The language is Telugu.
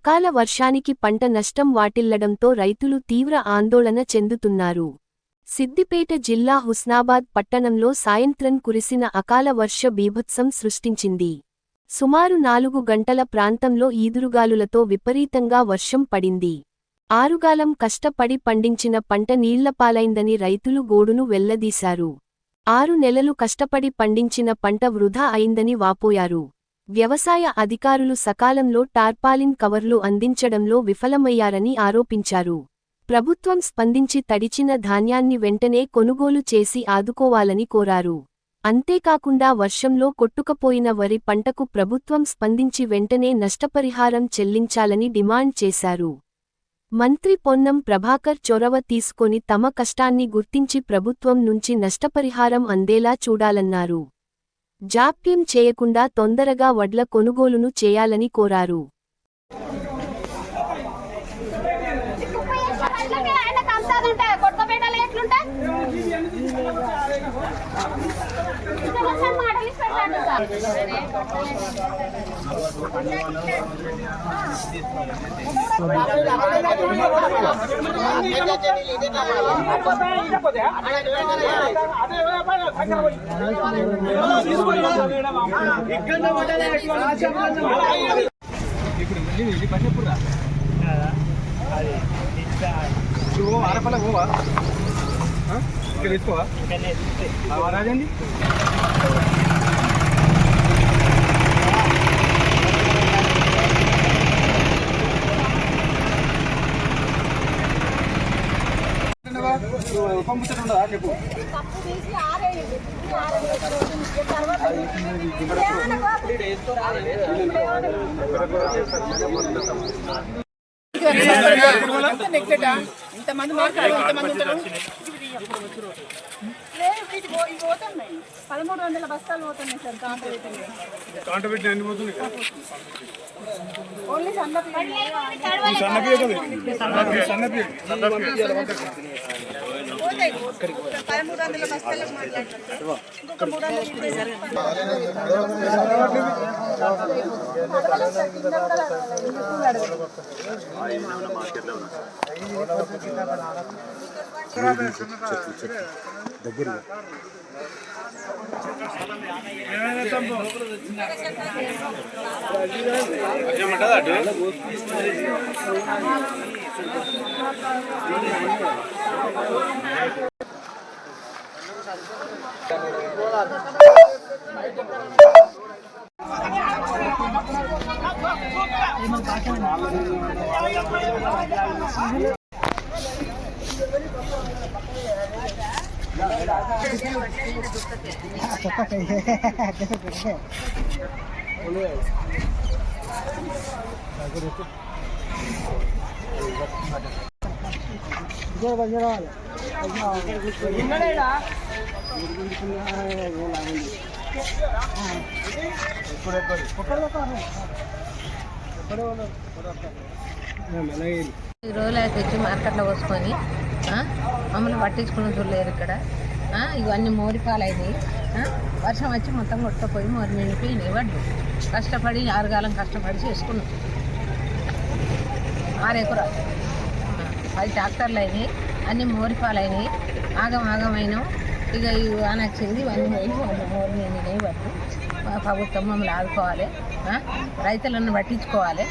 అకాల వర్షానికి పంట నష్టం వాటిల్లడంతో రైతులు తీవ్ర ఆందోళన చెందుతున్నారు. సిద్దిపేట జిల్లా హుస్నాబాద్ పట్టణంలో సాయంత్రం కురిసిన అకాల వర్ష బీభత్సం సృష్టించింది. సుమారు 4 గంటల ప్రాంతంలో ఈదురుగాలులతో విపరీతంగా వర్షం పడింది. ఆరుగాలం కష్టపడి పండించిన పంట నీళ్లపాలైందని రైతులు గోడును వెళ్లదీశారు. 6 నెలలు కష్టపడి పండించిన పంట వృధా అయిందని వాపోయారు. వ్యవసాయ అధికారులు సకాలంలో టార్పాలిన్ కవర్లు అందించడంలో విఫలమయ్యారని ఆరోపించారు. ప్రభుత్వం స్పందించి తడిచిన ధాన్యాన్ని వెంటనే కొనుగోలు చేసి ఆదుకోవాలని కోరారు. అంతేకాకుండా వర్షంలో కొట్టుకపోయిన వరి పంటకు ప్రభుత్వం స్పందించి వెంటనే నష్టపరిహారం చెల్లించాలని డిమాండ్ చేశారు. మంత్రి పొన్నం ప్రభాకర్ చొరవ తీసుకొని తమ కష్టాన్ని గుర్తించి ప్రభుత్వం నుంచి నష్టపరిహారం అందేలా చూడాలన్నారు. జాప్యం చేయకుండా తొందరగా వడ్ల కొనుగోలును చేయాలని కోరారు. రాజండి పంపుతుండదా చెప్పు ఇంతమంది మాట్లాడారు, ఇంతమంది ఉంటారు. 1300 బస్తాలు పోతున్నాయి సార్. కాంట పెట్టి అన్ని పోతుంది. ఓన్లీ సన్నపి పోతాయి. 1300 బస్తాలకు మాట్లాడుతున్నారు. ఇంకొక రోజులు తెచ్చి మార్కెట్లో పోసుకొని మమ్మల్ని పట్టించుకుని చూడలేరు. ఇక్కడ ఇవన్నీ మోరిపాలైనవి. వర్షం వచ్చి మొత్తం కొట్టకపోయి మోరి నిండిపోయినాయి. వడ్లు కష్టపడి 6 కాలం కష్టపడి చేసుకున్నాం. 6 ఎకరాలు 10 ట్రాక్టర్లు అయినాయి. అన్నీ మోరిపాలైనవి. ఆగమైనాం. ఇక అనొచ్చింది ఇవన్నీ పోయి మోరి నిండినాయి. వడ్లు ప్రభుత్వం మమ్మల్ని ఆదుకోవాలి. రైతులను పట్టించుకోవాలి.